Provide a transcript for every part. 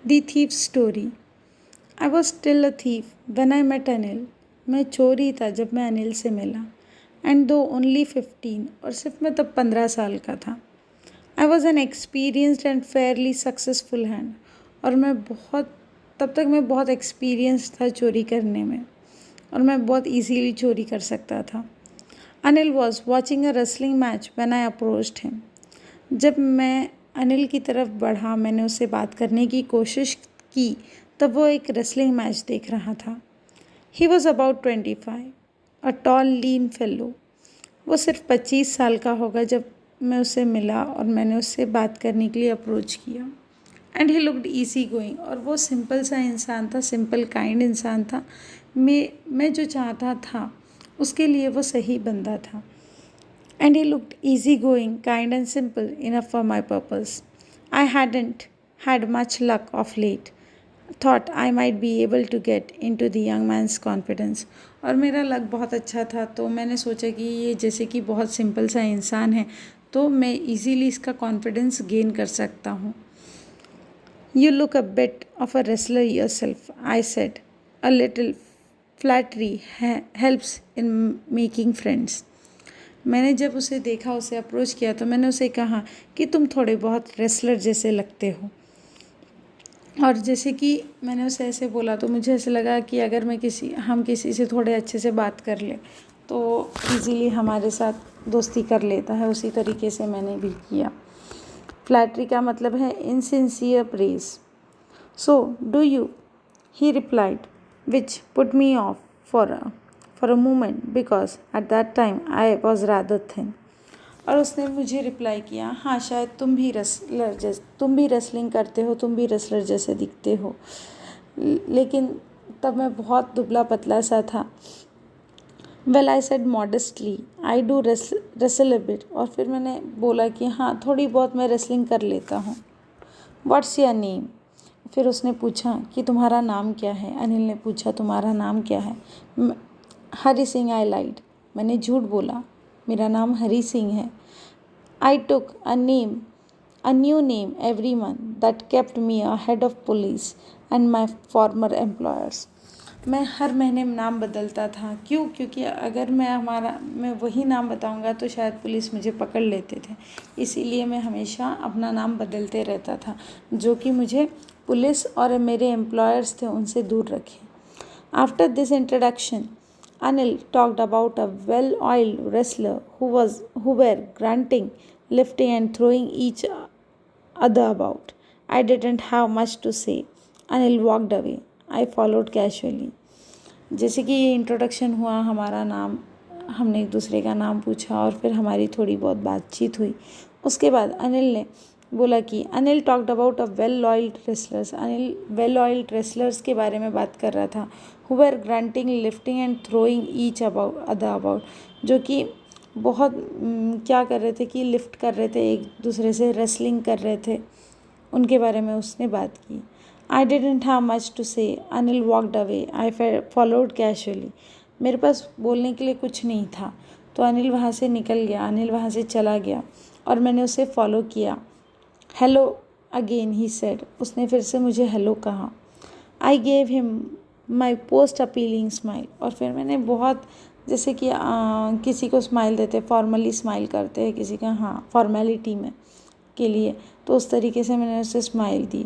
The Thief Story. I was still a thief when I met Anil. मैं चोर ही था जब मैं अनिल से मिला. एंड दो ओनली 15 और सिर्फ मैं तब 15 साल का था. I was an experienced and Fairlie successful hand. और तब तक मैं बहुत एक्सपीरियंस था चोरी करने में और मैं बहुत इजीली चोरी कर सकता था. Anil was watching a wrestling match when I approached him. जब मैं अनिल की तरफ बढ़ा, मैंने उससे बात करने की कोशिश की, तब वो एक रेसलिंग मैच देख रहा था. He was about 25, a tall lean fellow. वो सिर्फ 25 साल का होगा जब मैं उससे मिला और मैंने उससे बात करने के लिए अप्रोच किया. And he looked easy going. और वो सिंपल सा इंसान था, सिंपल काइंड इंसान था. मैं जो चाहता था उसके लिए वो सही बंदा था. And he looked easygoing, kind and simple enough for my purpose. I hadn't had much luck of late. Thought I might be able to get into the young man's confidence. और मेरा लक बहुत अच्छा था, तो मैंने सोचा कि ये जैसे कि बहुत सिंपल सा इंसान है, तो मैं इजीली इसका कॉन्फिडेंस गेन कर सकता हूँ. You look a bit of a wrestler yourself, I said. A little flattery helps in making friends. मैंने जब उसे देखा, उसे अप्रोच किया, तो मैंने उसे कहा कि तुम थोड़े बहुत रेसलर जैसे लगते हो. और जैसे कि मैंने उसे ऐसे बोला, तो मुझे ऐसे लगा कि अगर हम किसी से थोड़े अच्छे से बात कर ले तो इजीली हमारे साथ दोस्ती कर लेता है. उसी तरीके से मैंने भी किया. फ्लैटरी का मतलब है insincere praise. So do you, he replied, which put me of for a moment because at that time I was rather thin. और उसने मुझे रिप्लाई किया, हाँ शायद तुम भी रेसलिंग करते हो, तुम भी रेसलर जैसे दिखते हो, लेकिन तब मैं बहुत दुबला पतला सा था. Well I said modestly, I do wrestle a bit. और फिर मैंने बोला कि हाँ थोड़ी बहुत मैं रेसलिंग कर लेता हूँ. What's your name? फिर उसने पूछा कि तुम्हारा नाम क्या है. अनिल ने पूछा तुम्हारा नाम क्या है. हरी सिंह. आई लाइड. मैंने झूठ बोला, मेरा नाम हरी सिंह है. I took a new name every month that kept me ahead of police and my former employers. मैं हर महीने नाम बदलता था. क्योंकि अगर मैं वही नाम बताऊंगा तो शायद पुलिस मुझे पकड़ लेते थे. इसीलिए मैं हमेशा अपना नाम बदलते रहता था, जो कि मुझे पुलिस और मेरे एम्प्लॉयर्स थे उनसे दूर रखे. After this introduction, Anil talked about a well-oiled wrestler who were grunting, lifting and throwing each other about. I didn't have much to say. Anil walked away. I followed casually. जैसे कि ये introduction हुआ, हमारा नाम, हमने एक दूसरे का नाम पूछा और फिर हमारी थोड़ी बहुत बातचीत हुई. उसके बाद अनिल ने बोला कि Anil talked about a well oiled wrestlers. Anil well oiled wrestlers के बारे में बात कर रहा था. Who were grunting, lifting and throwing each about, जो कि बहुत क्या कर रहे थे कि लिफ्ट कर रहे थे, एक दूसरे से रेसलिंग कर रहे थे. उनके बारे में उसने बात की. I didn't have much to say. Anil walked away. I followed casually. मेरे पास बोलने के लिए कुछ नहीं था, तो अनिल वहाँ से निकल गया. अनिल वहाँ से चला गया और मैंने उसे फॉलो किया. Hello again, he said. उसने फिर से मुझे हेलो कहा. I gave him my post appealing smile. और फिर मैंने बहुत, जैसे कि किसी को स्माइल देते, फॉर्मली स्माइल करते हैं किसी का, हाँ फॉर्मेलिटी में के लिए, तो उस तरीके से मैंने उसे स्माइल दी.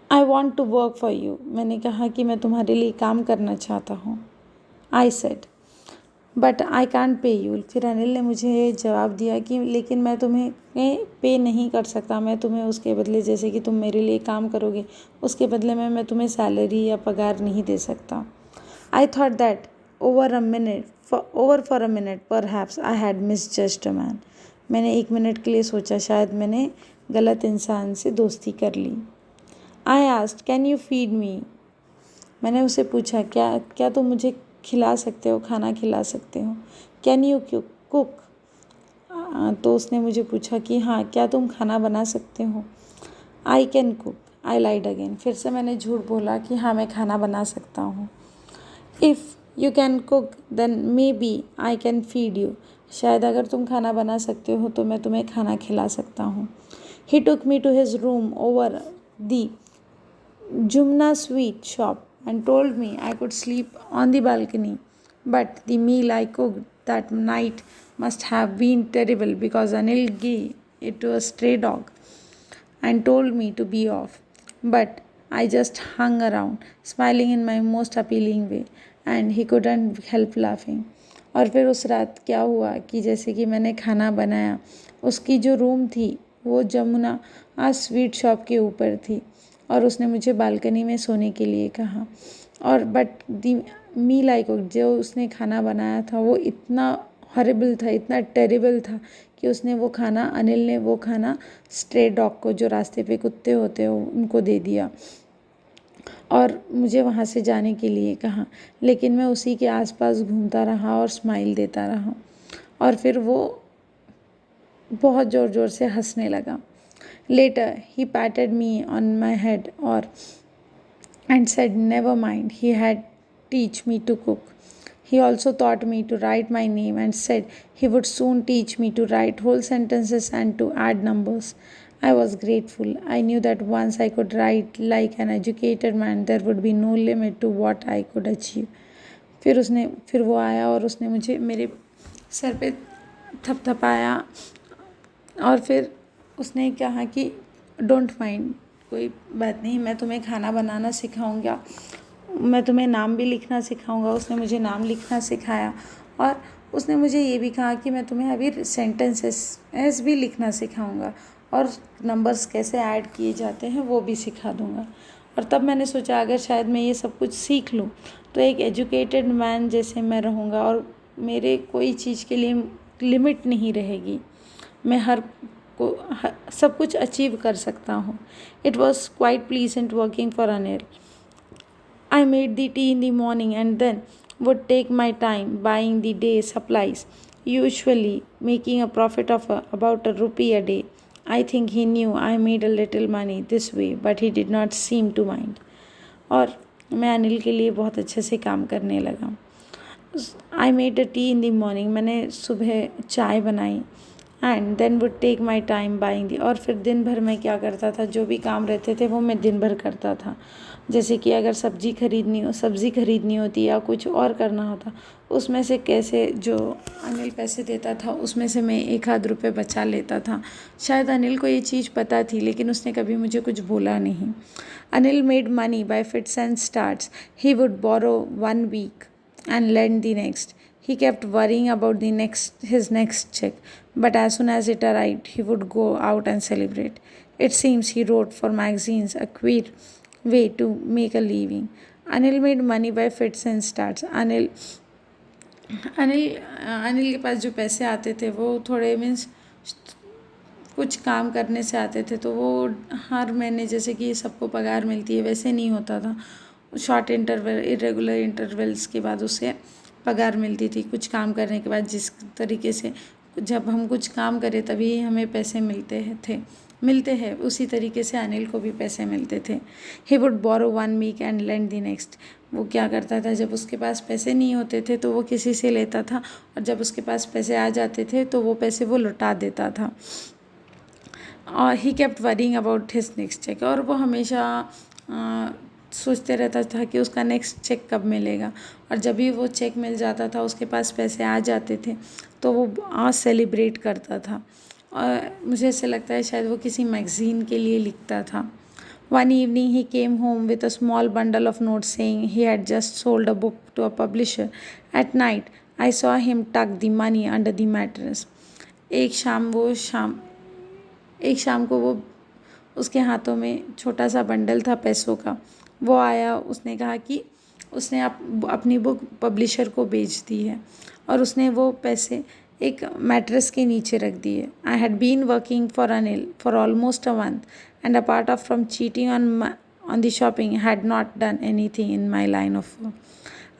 I want to work for you. मैंने कहा कि मैं तुम्हारे लिए काम करना चाहता हूँ. I said but I can't pay you. फिर अनिल ने मुझे जवाब दिया कि लेकिन मैं तुम्हें पे नहीं कर सकता. मैं तुम्हें उसके बदले, जैसे कि तुम मेरे लिए काम करोगे, उसके बदले में मैं तुम्हें सैलरी या पगार नहीं दे सकता. I thought that over for a minute perhaps I had misjudged a man. मैंने 1 मिनट के लिए सोचा, शायद मैंने गलत इंसान से दोस्ती कर ली. I asked can you feed me. मैंने उसे पूछा, क्या तुम मुझे खिला सकते हो, खाना खिला सकते हो. Can you cook. तो उसने मुझे पूछा कि हाँ क्या तुम खाना बना सकते हो. I can cook. I lied again. फिर से मैंने झूठ बोला कि हाँ मैं खाना बना सकता हूँ. If you can cook then maybe I can feed you. शायद अगर तुम खाना बना सकते हो तो मैं तुम्हें खाना खिला सकता हूँ. He took me to his room over the Jumna sweet shop and told me I could sleep on the balcony. But the meal I cooked that night must have been terrible because Anil gave it to a stray dog and told me to be off. But I just hung around, smiling in my most appealing way, and he couldn't help laughing. और फिर उस रात क्या हुआ कि जैसे कि मैंने खाना बनाया, उसकी जो रूम थी वो जमुना स्वीट शॉप के ऊपर थी और उसने मुझे बालकनी में सोने के लिए कहा। और but the meal I cook, जो उसने खाना बनाया था वो इतना हॉरिबल था, इतना टेरिबल था कि उसने वो खाना, अनिल ने वो खाना स्ट्रे डॉग को, जो रास्ते पे कुत्ते होते हैं, उनको दे दिया और मुझे वहाँ से जाने के लिए कहा। लेकिन मैं उसी के आसपास घूमता रहा और स्माइल देता रहा और फिर वो बहुत ज़ोर ज़ोर से हंसने लगा। Later he patted me on my head और and said never mind, he had teach me to cook. He also taught me to write my name and said he would soon teach me to write whole sentences and to add numbers. I was grateful. I knew that once I could write like an educated man, there would be no limit to what I could achieve. फिर वो आया और उसने मुझे मेरे sir पे थपथपाया और फिर उसने कहा कि डोंट माइंड, कोई बात नहीं, मैं तुम्हें खाना बनाना सिखाऊंगा, मैं तुम्हें नाम भी लिखना सिखाऊंगा। उसने मुझे नाम लिखना सिखाया और उसने मुझे ये भी कहा कि मैं तुम्हें अभी सेंटेंसेस भी लिखना सिखाऊंगा और नंबर्स कैसे ऐड किए जाते हैं वो भी सिखा दूंगा। और तब मैंने सोचा अगर शायद मैं ये सब कुछ सीख लूँ तो एक एजुकेटेड मैन जैसे मैं रहूँगा और मेरे कोई चीज़ के लिए लिमिट नहीं रहेगी, मैं सब कुछ अचीव कर सकता हूँ। It was quite pleasant working for Anil. I made the tea in the morning and then would take my time buying the day supplies, usually making a profit of about ₹1 a day. I think he knew I made a little money this way, but he did not seem to mind. और मैं अनिल के लिए बहुत अच्छे से काम करने लगा। I made a tea in the morning, मैंने सुबह चाय बनाई and then would take my time buying the, और फिर दिन भर मैं क्या करता था, जो भी काम रहते थे वो मैं दिन भर करता था। जैसे कि अगर सब्ज़ी खरीदनी होती या कुछ और करना होता, उसमें से कैसे जो अनिल पैसे देता था उसमें से मैं 1-2 रुपये बचा लेता था। शायद अनिल को ये चीज़ पता थी लेकिन उसने कभी मुझे कुछ बोला नहीं। Anil made money by fits and starts. He would borrow 1 week and lend the next. He kept worrying about his next check, but as soon as it arrived, he would go out and celebrate. It seems he wrote for magazines, a queer way to make a living. Anil made money by fits and starts. Anil के पास जो पैसे आते थे वो थोड़े means कुछ काम करने से आते थे, तो वो हर महीने जैसे कि सबको पगार मिलती है वैसे नहीं होता था। शॉर्ट इंटरवल, इरेगुलर इंटरवल्स के बाद उसे पगार मिलती थी कुछ काम करने के बाद। जिस तरीके से जब हम कुछ काम करें तभी हमें पैसे मिलते हैं, उसी तरीके से अनिल को भी पैसे मिलते थे। He would borrow 1 week and lend the next. वो क्या करता था, जब उसके पास पैसे नहीं होते थे तो वो किसी से लेता था और जब उसके पास पैसे आ जाते थे तो वो पैसे वो लौटा देता था। और he kept worrying about his next cheque, और वो हमेशा सोचते रहता था कि उसका नेक्स्ट चेक कब मिलेगा, और जब भी वो चेक मिल जाता था, उसके पास पैसे आ जाते थे तो वो सेलिब्रेट करता था। और मुझे ऐसा लगता है शायद वो किसी मैगज़ीन के लिए लिखता था। One evening he came home with a small bundle of notes saying he had just sold a book to a publisher. At night I saw him tuck the money under the mattress. एक शाम को वो उसके हाथों में छोटा सा bundle था पैसों का। वो आया, उसने कहा कि उसने अपनी बुक पब्लिशर को बेच दी है और उसने वो पैसे एक मैट्रेस के नीचे रख दिए। I had been working for Anil for almost a month and apart of from cheating on the shopping had not done anything in my line of work.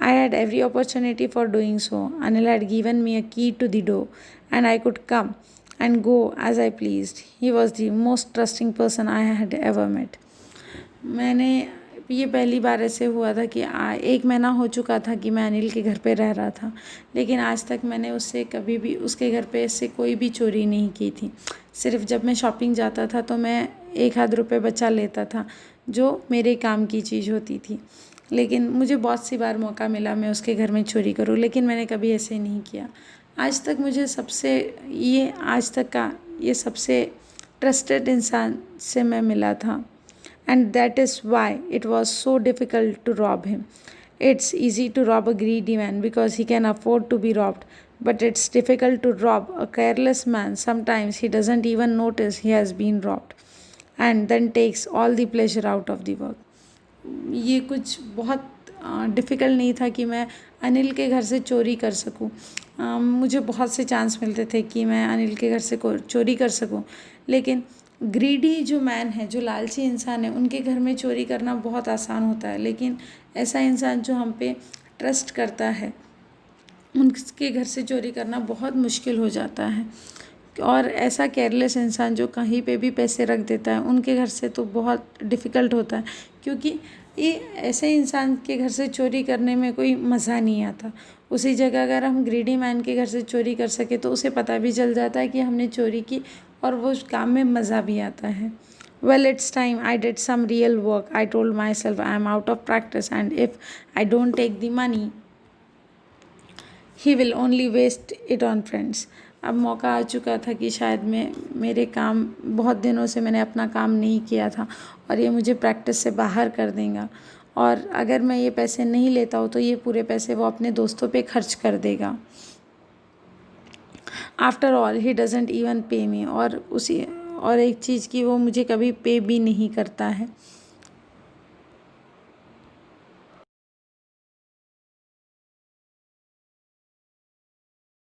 I had every opportunity for doing so. Anil had given me a key to the door and I could come and go as I pleased. He was the most trusting person I had ever met. मैंने ये पहली बार ऐसे हुआ था कि 1 महीना हो चुका था कि मैं अनिल के घर पे रह रहा था, लेकिन आज तक मैंने उससे कभी भी उसके घर पे से कोई भी चोरी नहीं की थी। सिर्फ जब मैं शॉपिंग जाता था तो मैं 1 आध रुपये बचा लेता था, जो मेरे काम की चीज़ होती थी। लेकिन मुझे बहुत सी बार मौका मिला मैं उसके घर में चोरी करूँ, लेकिन मैंने कभी ऐसे नहीं किया। आज तक मुझे आज तक का ये सबसे ट्रस्टेड इंसान से मैं मिला था, and that is why it was so difficult to rob him. It's easy to rob a greedy man because he can afford to be robbed, but it's difficult to rob a careless man. Sometimes he doesn't even notice he has been robbed and then takes all the pleasure out of the work. ये कुछ बहुत difficult नहीं था कि मैं अनिल के घर से चोरी कर सकूं। मुझे बहुत से चांस मिलते थे कि मैं अनिल के घर से चोरी कर सकूं, लेकिन ग्रीडी जो मैन है, जो लालची इंसान है, उनके घर में चोरी करना बहुत आसान होता है। लेकिन ऐसा इंसान जो हम पे ट्रस्ट करता है, उनके घर से चोरी करना बहुत मुश्किल हो जाता है। और ऐसा केयरलेस इंसान जो कहीं पे भी पैसे रख देता है, उनके घर से तो बहुत डिफ़िकल्ट होता है, क्योंकि ये ऐसे इंसान के घर से चोरी करने में कोई मज़ा नहीं आता। उसी जगह अगर हम ग्रीडी मैन के घर से चोरी कर सके तो उसे पता भी चल जाता है कि हमने चोरी की, और वो उस काम में मज़ा भी आता है। Well, it's time I did some real work. I told myself I am out of practice, and if I don't take the money, he will only waste it on friends. अब मौका आ चुका था कि शायद मेरे काम, बहुत दिनों से मैंने अपना काम नहीं किया था और ये मुझे प्रैक्टिस से बाहर कर देगा, और अगर मैं ये पैसे नहीं लेता हूँ तो ये पूरे पैसे वो अपने दोस्तों पे खर्च कर देगा। After all he doesn't even पे मी, और एक चीज़ की वो मुझे कभी पे भी नहीं करता है।